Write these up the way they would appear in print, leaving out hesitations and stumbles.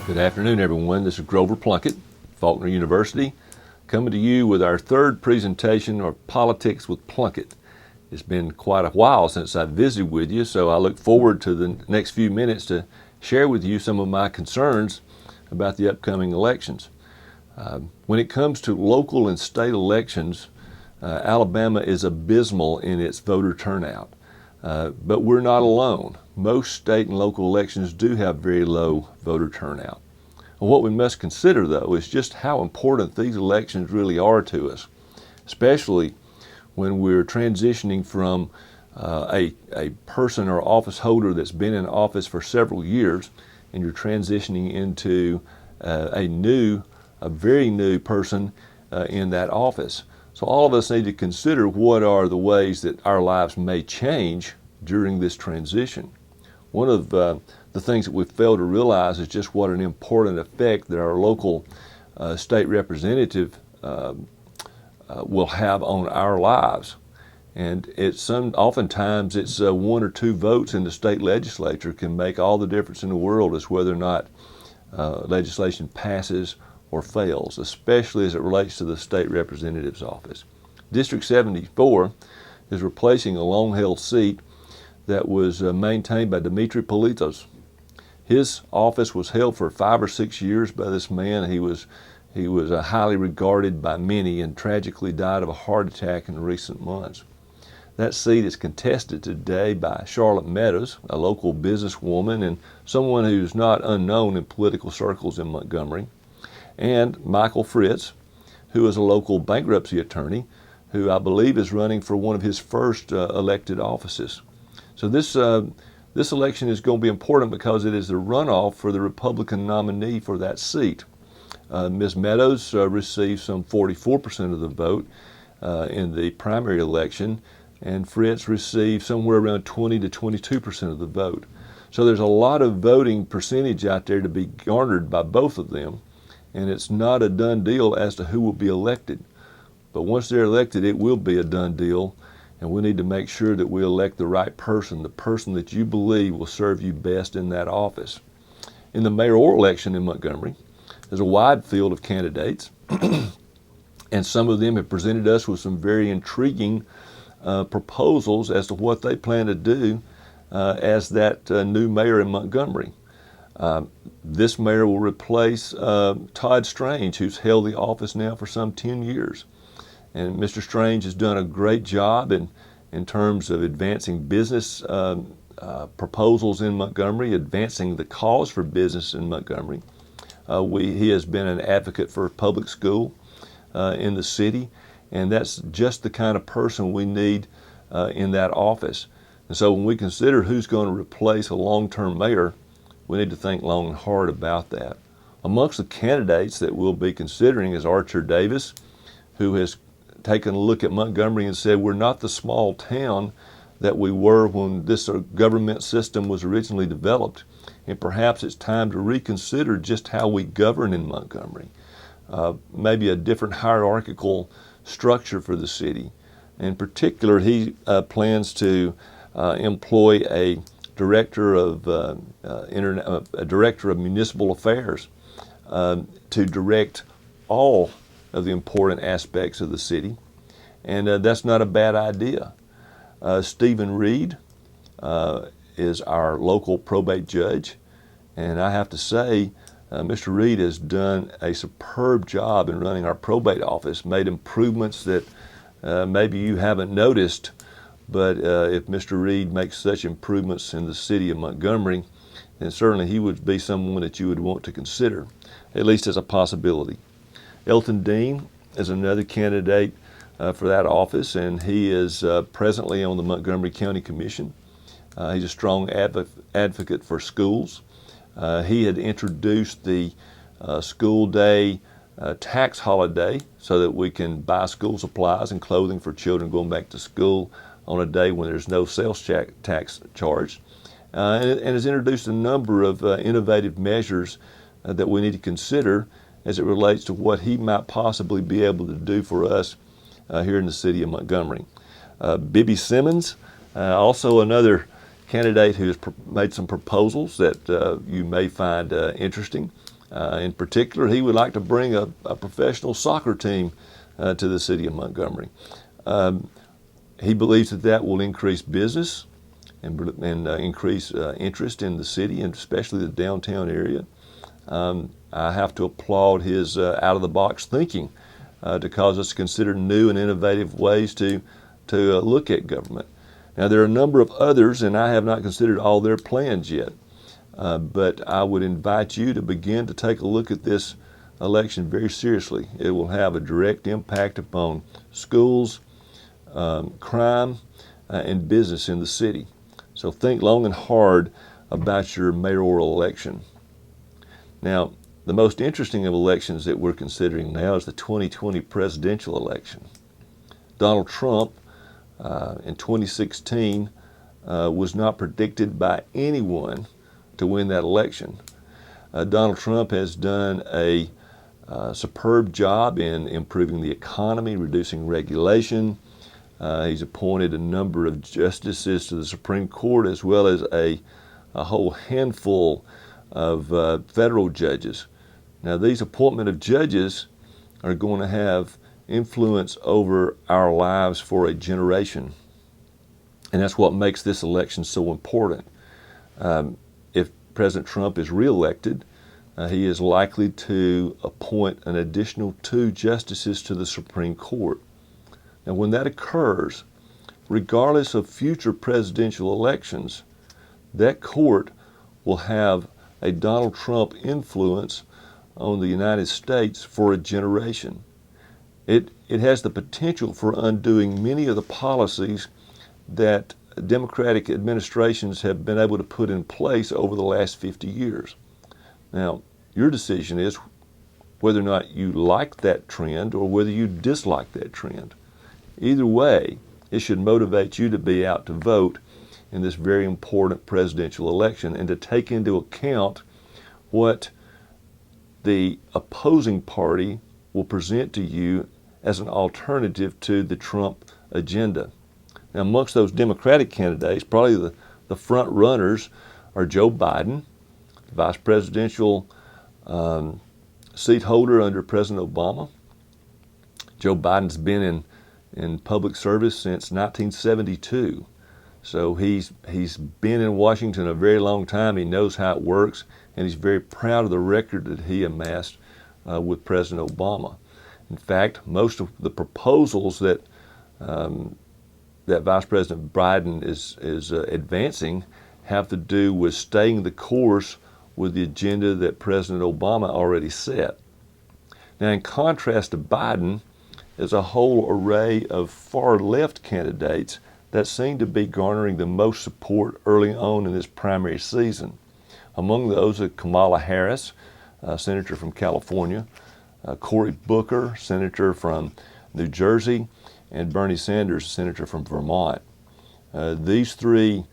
Good afternoon, everyone. This is Grover Plunkett, Faulkner University, coming to you with our third presentation of Politics with Plunkett. It's been quite a while since I visited with you, so I look forward to the next few minutes to share with you some of my concerns about the upcoming elections. When it comes to local and state elections, Alabama is abysmal in its voter turnout. But we're not alone. Most state and local elections do have very low voter turnout. And what we must consider, though, is just how important these elections really are to us, especially when we're transitioning from a person or office holder that's been in office for several years, and you're transitioning into a very new person in that office. So all of us need to consider what are the ways that our lives may change during this transition. One of the things that we fail to realize is just what an important effect that our local state representative will have on our lives. And oftentimes it's one or two votes in the state legislature can make all the difference in the world as whether or not legislation passes or fails, especially as it relates to the state representative's office. District 74 is replacing a long-held seat that was maintained by Dimitri Politos. His office was held for 5 or 6 years by this man. He was highly regarded by many and tragically died of a heart attack in recent months. That seat is contested today by Charlotte Meadows, a local businesswoman and someone who's not unknown in political circles in Montgomery, and Michael Fritz, who is a local bankruptcy attorney, who I believe is running for one of his first elected offices. So this election is going to be important because it is the runoff for the Republican nominee for that seat. Ms. Meadows received some 44% of the vote in the primary election, and Fritz received somewhere around 20 to 22% of the vote. So there's a lot of voting percentage out there to be garnered by both of them, and it's not a done deal as to who will be elected. But once they're elected, it will be a done deal, and we need to make sure that we elect the right person, the person that you believe will serve you best in that office. In the mayoral election in Montgomery, there's a wide field of candidates, and some of them have presented us with some very intriguing proposals as to what they plan to do as that new mayor in Montgomery. This mayor will replace Todd Strange, who's held the office now for some 10 years. And Mr. Strange has done a great job in terms of advancing business proposals in Montgomery, advancing the cause for business in Montgomery. He has been an advocate for public school in the city, and that's just the kind of person we need in that office. And so when we consider who's going to replace a long-term mayor, we need to think long and hard about that. Amongst the candidates that we'll be considering is Archer Davis, who has taken a look at Montgomery and said we're not the small town that we were when this government system was originally developed, and perhaps it's time to reconsider just how we govern in Montgomery. Maybe a different hierarchical structure for the city. In particular, he plans to employ a director of municipal affairs to direct all of the important aspects of the city, and that's not a bad idea. Stephen Reed is our local probate judge, and I have to say Mr. Reed has done a superb job in running our probate office, made improvements that maybe you haven't noticed, but if Mr. Reed makes such improvements in the city of Montgomery, then certainly he would be someone that you would want to consider, at least as a possibility. Elton Dean is another candidate for that office, and he is presently on the Montgomery County Commission. He's a strong advocate for schools. He had introduced the school day tax holiday so that we can buy school supplies and clothing for children going back to school on a day when there's no sales tax charged, and has introduced a number of innovative measures that we need to consider as it relates to what he might possibly be able to do for us here in the city of Montgomery. Bibby Simmons, also another candidate who has made some proposals that you may find interesting. In particular, he would like to bring a professional soccer team to the city of Montgomery. He believes that that will increase business and increase interest in the city, and especially the downtown area. I have to applaud his out-of-the-box thinking to cause us to consider new and innovative ways to look at government. Now, there are a number of others, and I have not considered all their plans yet. But I would invite you to begin to take a look at this election very seriously. It will have a direct impact upon schools, crime, and business in the city. So think long and hard about your mayoral election. Now, the most interesting of elections that we're considering now is the 2020 presidential election. Donald Trump in 2016 was not predicted by anyone to win that election. Donald Trump has done a superb job in improving the economy, reducing regulation. He's appointed a number of justices to the Supreme Court, as well as a whole handful of federal judges. Now, these appointment of judges are going to have influence over our lives for a generation. And that's what makes this election so important. If President Trump is reelected, he is likely to appoint an additional 2 justices to the Supreme Court. Now, when that occurs, regardless of future presidential elections, that court will have a Donald Trump influence on the United States for a generation. It has the potential for undoing many of the policies that Democratic administrations have been able to put in place over the last 50 years. Now, your decision is whether or not you like that trend or whether you dislike that trend. Either way, it should motivate you to be out to vote in this very important presidential election and to take into account what the opposing party will present to you as an alternative to the Trump agenda. Now, amongst those Democratic candidates, probably the front runners are Joe Biden, vice presidential seat holder under President Obama. Joe Biden's been in public service since 1972. So he's been in Washington a very long time. He knows how it works, and he's very proud of the record that he amassed with President Obama. In fact, most of the proposals that Vice President Biden is advancing have to do with staying the course with the agenda that President Obama already set. Now, in contrast to Biden, there's a whole array of far-left candidates that seem to be garnering the most support early on in this primary season. Among those are Kamala Harris, Senator from California, Cory Booker, Senator from New Jersey, and Bernie Sanders, Senator from Vermont. These 3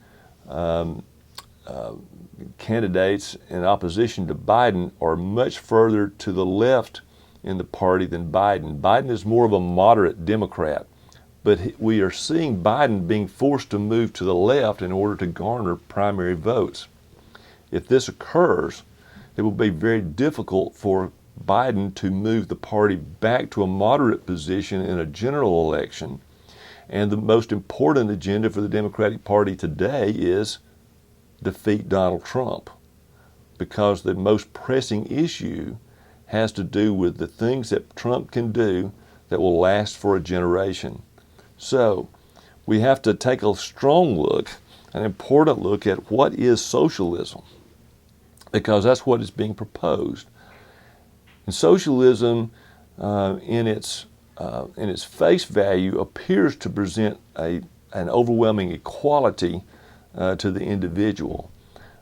candidates in opposition to Biden are much further to the left in the party than Biden. Biden is more of a moderate Democrat, but we are seeing Biden being forced to move to the left in order to garner primary votes. If this occurs, it will be very difficult for Biden to move the party back to a moderate position in a general election. And the most important agenda for the Democratic Party today is defeat Donald Trump, because the most pressing issue has to do with the things that Trump can do that will last for a generation. So we have to take a strong look, an important look at what is socialism, because that's what is being proposed. And socialism, in its face value, appears to present an overwhelming equality to the individual.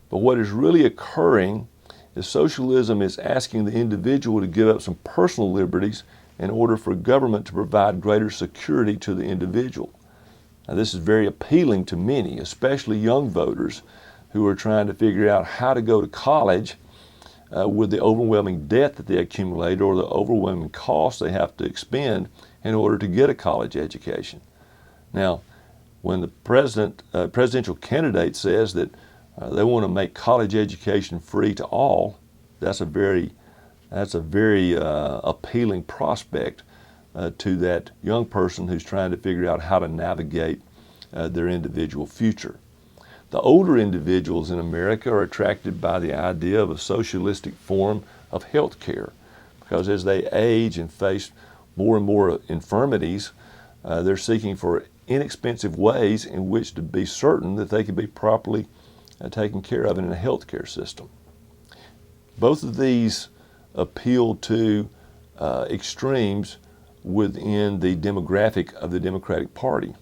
But what is really occurring is socialism is asking the individual to give up some personal liberties in order for government to provide greater security to the individual. Now, this is very appealing to many, especially young voters who are trying to figure out how to go to college with the overwhelming debt that they accumulate or the overwhelming costs they have to expend in order to get a college education. Now, when the presidential candidate says that they want to make college education free to all, that's a very That's a very appealing prospect to that young person who's trying to figure out how to navigate their individual future. The older individuals in America are attracted by the idea of a socialistic form of health care, because as they age and face more and more infirmities, they're seeking for inexpensive ways in which to be certain that they can be properly taken care of in a health care system. Both of these appeal to extremes within the demographic of the Democratic Party.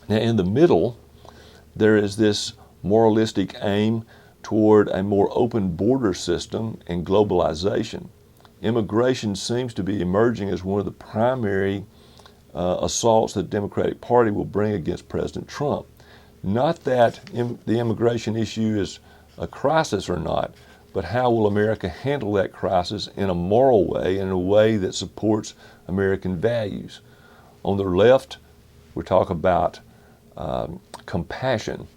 Now, in the middle, there is this moralistic aim toward a more open border system and globalization. Immigration seems to be emerging as one of the primary assaults that the Democratic Party will bring against President Trump. Not that the immigration issue is a crisis or not, but how will America handle that crisis in a moral way, in a way that supports American values? On the left, we talk about compassion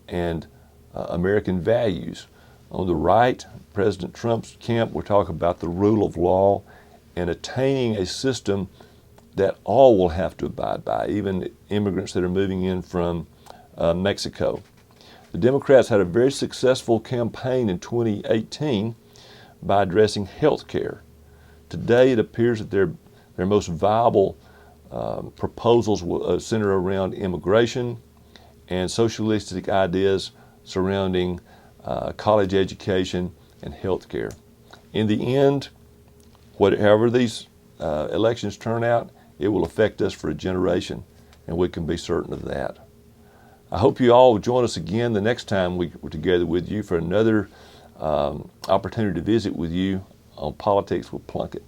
and American values. On the right, President Trump's camp, we're talking about the rule of law and attaining a system that all will have to abide by, even immigrants that are moving in from Mexico. The Democrats had a very successful campaign in 2018 by addressing health care. Today, it appears that their most viable proposals will center around immigration and socialistic ideas surrounding college education and health care. In the end, however these elections turn out, it will affect us for a generation, and we can be certain of that. I hope you all will join us again the next time we're together with you for another opportunity to visit with you on Politics with Plunkett.